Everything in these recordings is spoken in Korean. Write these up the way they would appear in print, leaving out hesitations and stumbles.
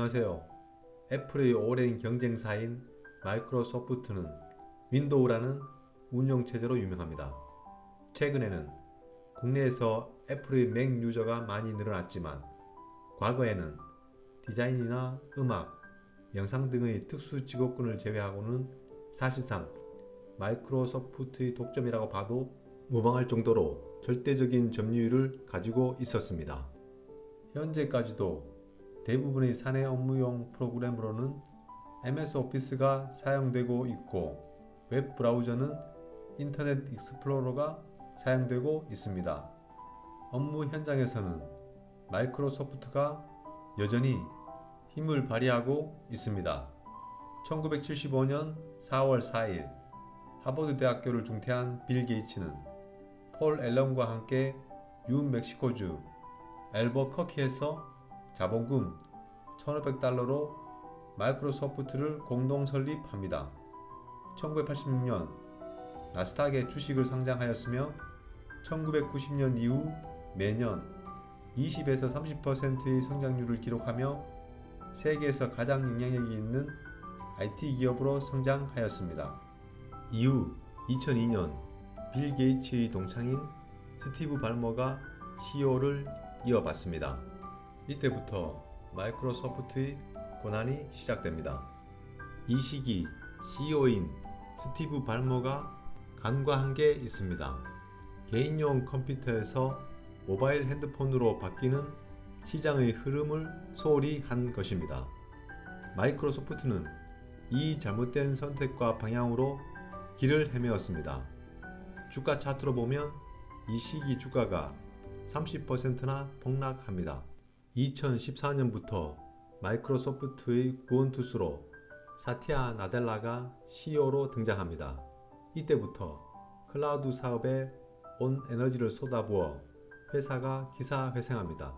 안녕하세요. 애플의 오랜 경쟁사인 마이크로소프트는 윈도우라는 운영체제로 유명합니다. 최근에는 국내에서 애플의 맥 유저가 많이 늘어났지만 과거에는 디자인이나 음악, 영상 등의 특수 직업군을 제외하고는 사실상 마이크로소프트의 독점이라고 봐도 무방할 정도로 절대적인 점유율을 가지고 있었습니다. 현재까지도 대부분의 사내 업무용 프로그램으로는 MS 오피스가 사용되고 있고 웹 브라우저는 인터넷 익스플로러가 사용되고 있습니다. 업무 현장에서는 마이크로소프트가 여전히 힘을 발휘하고 있습니다. 1975년 4월 4일 하버드 대학교를 중퇴한 빌 게이츠는 폴 앨런과 함께 뉴멕시코주 앨버커키에서 자본금 $1,500로 마이크로소프트를 공동 설립합니다. 1986년 나스닥에 주식을 상장하였으며 1990년 이후 매년 20에서 30%의 성장률을 기록하며 세계에서 가장 영향력이 있는 IT 기업으로 성장하였습니다. 이후 2002년 빌 게이츠의 동창인 스티브 발머가 CEO를 이어받습니다. 이때부터 마이크로소프트의 고난이 시작됩니다. 이 시기 CEO인 스티브 발머가 간과한 게 있습니다. 개인용 컴퓨터에서 모바일 핸드폰으로 바뀌는 시장의 흐름을 소홀히 한 것입니다. 마이크로소프트는 이 잘못된 선택과 방향으로 길을 헤매었습니다. 주가 차트로 보면 이 시기 주가가 30%나 폭락합니다. 2014년부터 마이크로소프트의 구원투수로 사티아 나델라가 CEO로 등장합니다. 이때부터 클라우드 사업에 온 에너지를 쏟아부어 회사가 기사회생합니다.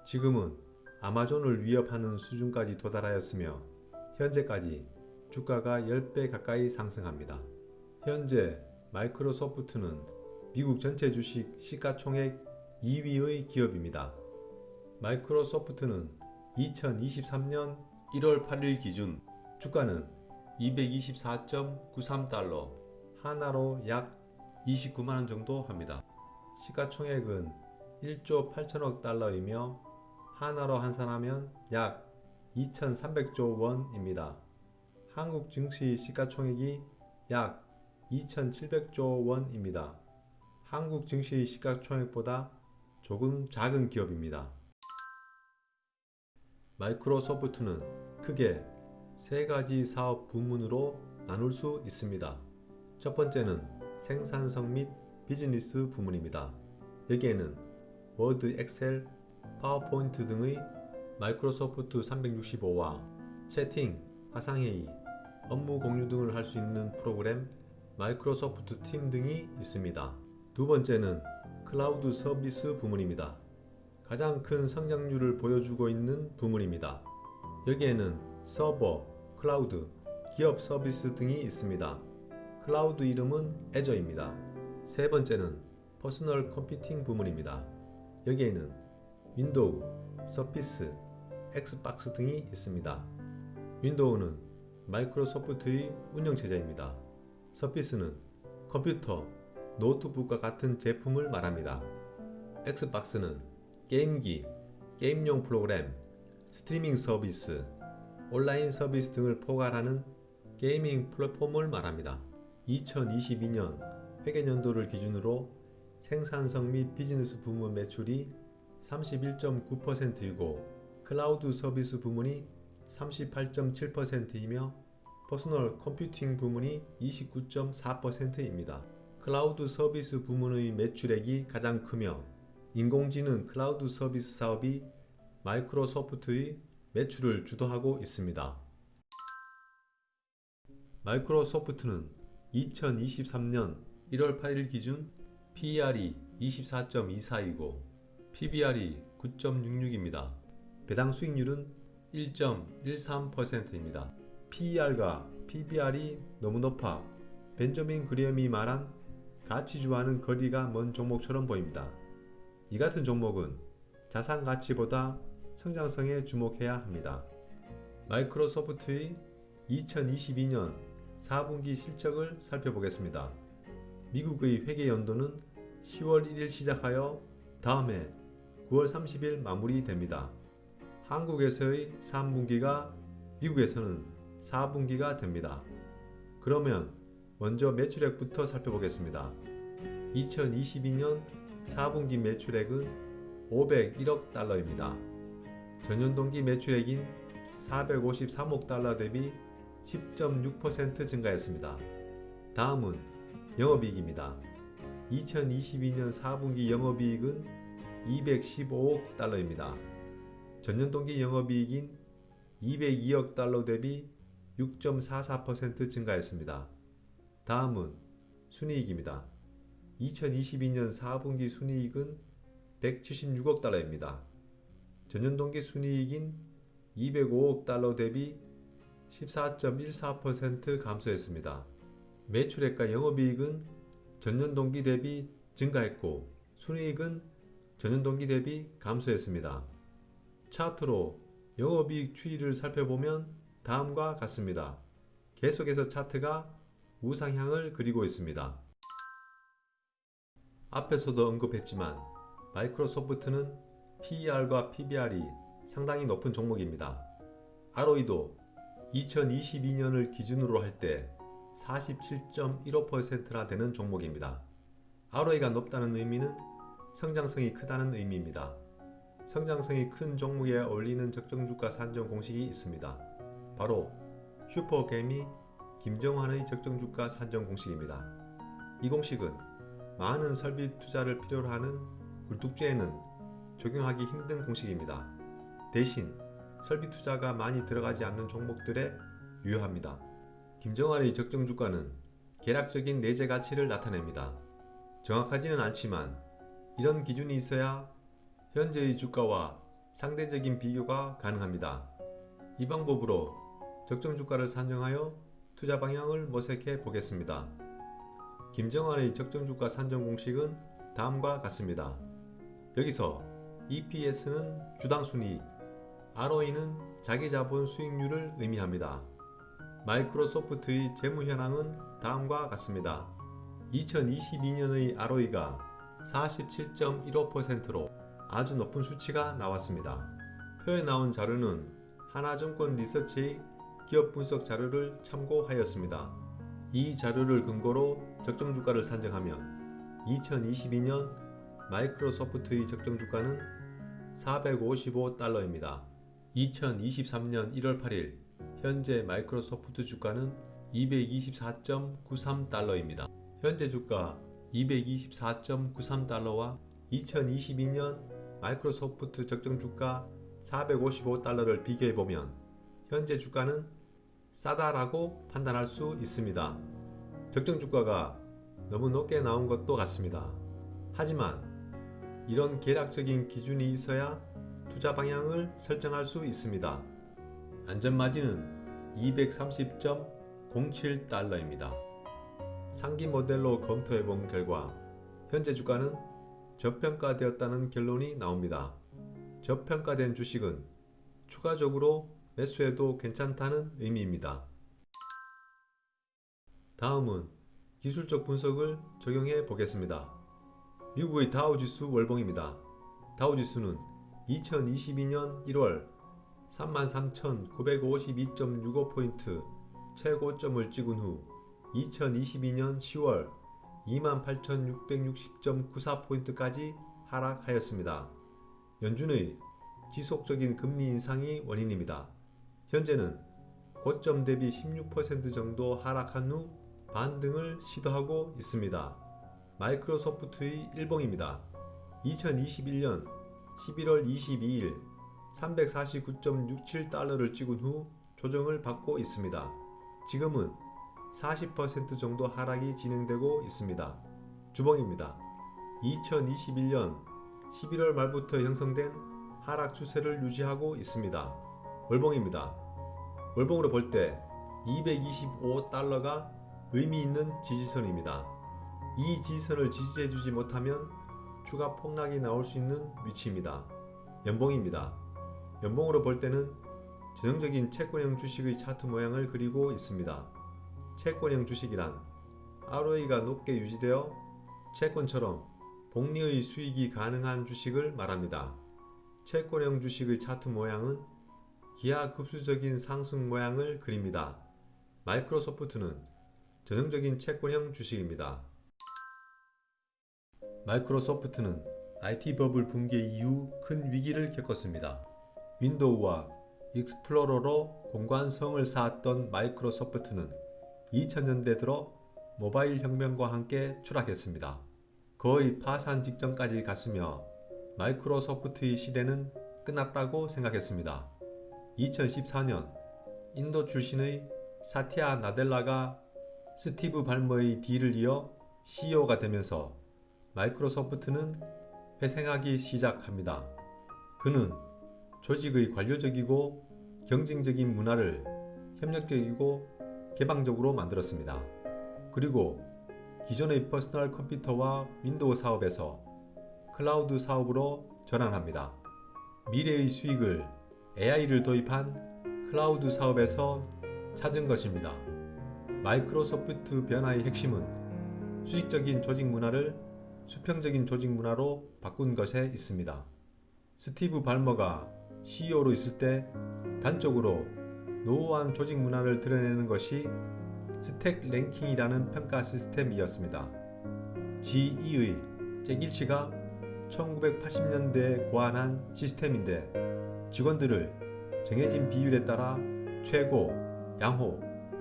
지금은 아마존을 위협하는 수준까지 도달하였으며 현재까지 주가가 10배 가까이 상승합니다. 현재 마이크로소프트는 미국 전체 주식 시가총액 2위의 기업입니다. 마이크로소프트는 2023년 1월 8일 기준 주가는 224.93달러, 하나로 약 29만원 정도 합니다. 시가총액은 1조 8천억 달러이며 하나로 환산하면 약 2,300조 원입니다. 한국 증시 시가총액이 약 2,700조 원입니다. 한국 증시 시가총액보다 조금 작은 기업입니다. 마이크로소프트는 크게 세 가지 사업 부문으로 나눌 수 있습니다. 첫 번째는 생산성 및 비즈니스 부문입니다. 여기에는 워드, 엑셀, 파워포인트 등의 마이크로소프트 365와 채팅, 화상회의, 업무 공유 등을 할 수 있는 프로그램 마이크로소프트 팀 등이 있습니다. 두 번째는 클라우드 서비스 부문입니다. 가장 큰 성장률을 보여주고 있는 부문입니다. 여기에는 서버, 클라우드, 기업 서비스 등이 있습니다. 클라우드 이름은 애저입니다. 세 번째는 퍼스널 컴퓨팅 부문입니다. 여기에는 윈도우, 서피스, 엑스박스 등이 있습니다. 윈도우는 마이크로소프트의 운영체제입니다. 서피스는 컴퓨터, 노트북과 같은 제품을 말합니다. 엑스박스는 게임기, 게임용 프로그램, 스트리밍 서비스, 온라인 서비스 등을 포괄하는 게이밍 플랫폼을 말합니다. 2022년 회계연도를 기준으로 생산성 및 비즈니스 부문 매출이 31.9%이고 클라우드 서비스 부문이 38.7%이며 퍼스널 컴퓨팅 부문이 29.4%입니다. 클라우드 서비스 부문의 매출액이 가장 크며 인공지능 클라우드 서비스 사업이 마이크로소프트의 매출을 주도하고 있습니다. 마이크로소프트는 2023년 1월 8일 기준 PER이 24.24이고 PBR이 9.66입니다. 배당 수익률은 1.13%입니다. PER과 PBR이 너무 높아 벤저민 그레엄이 말한 가치주와는 거리가 먼 종목처럼 보입니다. 이 같은 종목은 자산 가치보다 성장성에 주목해야 합니다. 마이크로소프트의 2022년 4분기 실적을 살펴보겠습니다. 미국의 회계 연도는 10월 1일 시작하여 다음해 9월 30일 마무리됩니다. 한국에서의 3분기가 미국에서는 4분기가 됩니다. 그러면 먼저 매출액부터 살펴보겠습니다. 2022년 4분기 매출액은 501억 달러입니다. 전년 동기 매출액인 453억 달러 대비 10.6% 증가했습니다. 다음은 영업이익입니다. 2022년 4분기 영업이익은 215억 달러입니다. 전년 동기 영업이익인 202억 달러 대비 6.44% 증가했습니다. 다음은 순이익입니다. 2022년 4분기 순이익은 176억 달러입니다. 전년 동기 순이익인 205억 달러 대비 14.14% 감소했습니다. 매출액과 영업이익은 전년 동기 대비 증가했고 순이익은 전년 동기 대비 감소했습니다. 차트로 영업이익 추이를 살펴보면 다음과 같습니다. 계속해서 차트가 우상향을 그리고 있습니다. 앞에서도 언급했지만 마이크로소프트는 PER과 PBR이 상당히 높은 종목입니다. ROE도 2022년을 기준으로 할 때 47.15%나 되는 종목입니다. ROE가 높다는 의미는 성장성이 크다는 의미입니다. 성장성이 큰 종목에 어울리는 적정주가 산정 공식이 있습니다. 바로 슈퍼개미 김정환의 적정주가 산정 공식입니다. 이 공식은 많은 설비 투자를 필요로 하는 굴뚝주에는 적용하기 힘든 공식입니다. 대신 설비 투자가 많이 들어가지 않는 종목들에 유효합니다. 김정환의 적정주가는 계략적인 내재 가치를 나타냅니다. 정확하지는 않지만 이런 기준이 있어야 현재의 주가와 상대적인 비교가 가능합니다. 이 방법으로 적정주가를 산정하여 투자 방향을 모색해 보겠습니다. 김정환의 적정주가 산정 공식은 다음과 같습니다. 여기서 EPS는 주당 순이익, ROE는 자기자본 수익률을 의미합니다. 마이크로소프트의 재무 현황은 다음과 같습니다. 2022년의 ROE가 47.15%로 아주 높은 수치가 나왔습니다. 표에 나온 자료는 하나증권 리서치의 기업 분석 자료를 참고하였습니다. 이 자료를 근거로 적정주가를 산정하면 2022년 마이크로소프트의 적정주가는 455달러입니다. 2023년 1월 8일 현재 마이크로소프트 주가는 224.93달러입니다. 현재 주가 224.93달러와 2022년 마이크로소프트 적정주가 455달러를 비교해보면 현재 주가는 싸다라고 판단할 수 있습니다. 적정주가가 너무 높게 나온 것도 같습니다. 하지만 이런 계략적인 기준이 있어야 투자 방향을 설정할 수 있습니다. 안전마진은 230.07달러입니다. 상기 모델로 검토해 본 결과 현재 주가는 저평가되었다는 결론이 나옵니다. 저평가된 주식은 추가적으로 매수해도 괜찮다는 의미입니다. 다음은 기술적 분석을 적용해 보겠습니다. 미국의 다우지수 월봉입니다. 다우지수는 2022년 1월 33,952.65포인트 최고점을 찍은 후 2022년 10월 28,660.94포인트까지 하락하였습니다. 연준의 지속적인 금리 인상이 원인입니다. 현재는 고점 대비 16% 정도 하락한 후 반등을 시도하고 있습니다. 마이크로소프트의 일봉입니다. 2021년 11월 22일 349.67달러를 찍은 후 조정을 받고 있습니다. 지금은 40% 정도 하락이 진행되고 있습니다. 주봉입니다. 2021년 11월 말부터 형성된 하락 추세를 유지하고 있습니다. 월봉입니다. 월봉으로 볼 때 225달러가 의미 있는 지지선입니다. 이 지지선을 지지해주지 못하면 추가 폭락이 나올 수 있는 위치입니다. 연봉입니다. 연봉으로 볼 때는 전형적인 채권형 주식의 차트 모양을 그리고 있습니다. 채권형 주식이란 ROE가 높게 유지되어 채권처럼 복리의 수익이 가능한 주식을 말합니다. 채권형 주식의 차트 모양은 기하급수적인 상승 모양을 그립니다. 마이크로소프트는 전형적인 채권형 주식입니다. 마이크로소프트는 IT 버블 붕괴 이후 큰 위기를 겪었습니다. 윈도우와 익스플로러로 공관성을 쌓았던 마이크로소프트는 2000년대 들어 모바일 혁명과 함께 추락했습니다. 거의 파산 직전까지 갔으며 마이크로소프트의 시대는 끝났다고 생각했습니다. 2014년 인도 출신의 사티아 나델라가 스티브 발머의 뒤를 이어 CEO가 되면서 마이크로소프트는 회생하기 시작합니다. 그는 조직의 관료적이고 경쟁적인 문화를 협력적이고 개방적으로 만들었습니다. 그리고 기존의 퍼스널 컴퓨터와 윈도우 사업에서 클라우드 사업으로 전환합니다. 미래의 수익을 AI를 도입한 클라우드 사업에서 찾은 것입니다. 마이크로소프트 변화의 핵심은 수직적인 조직 문화를 수평적인 조직 문화로 바꾼 것에 있습니다. 스티브 발머가 CEO로 있을 때 단적으로 노후한 조직 문화를 드러내는 것이 스택 랭킹이라는 평가 시스템이었습니다. GE의 잭 일치가 1980년대에 고안한 시스템인데 직원들을 정해진 비율에 따라 최고, 양호,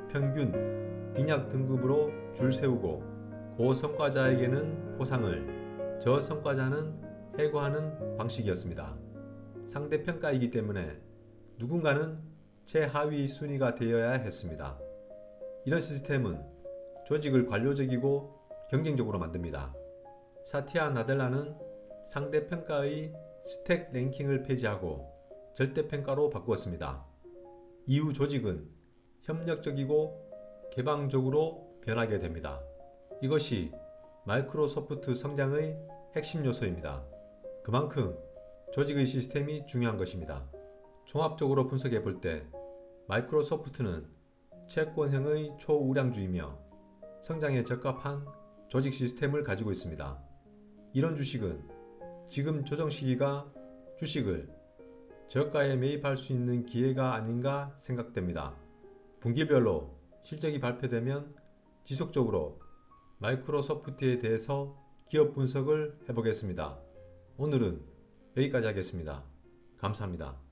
평균, 빈약 등급으로 줄 세우고 고성과자에게는 보상을, 저성과자는 해고하는 방식이었습니다. 상대평가이기 때문에 누군가는 최하위 순위가 되어야 했습니다. 이런 시스템은 조직을 관료적이고 경쟁적으로 만듭니다. 사티아 나델라는 상대평가의 스택 랭킹을 폐지하고 절대평가로 바꾸었습니다. 이후 조직은 협력적이고 개방적으로 변하게 됩니다. 이것이 마이크로소프트 성장의 핵심 요소입니다. 그만큼 조직의 시스템이 중요한 것입니다. 종합적으로 분석해 볼 때 마이크로소프트는 채권형의 초우량주이며 성장에 적합한 조직 시스템을 가지고 있습니다. 이런 주식은 지금 조정 시기가 주식을 저가에 매입할 수 있는 기회가 아닌가 생각됩니다. 분기별로 실적이 발표되면 지속적으로 마이크로소프트에 대해서 기업 분석을 해보겠습니다. 오늘은 여기까지 하겠습니다. 감사합니다.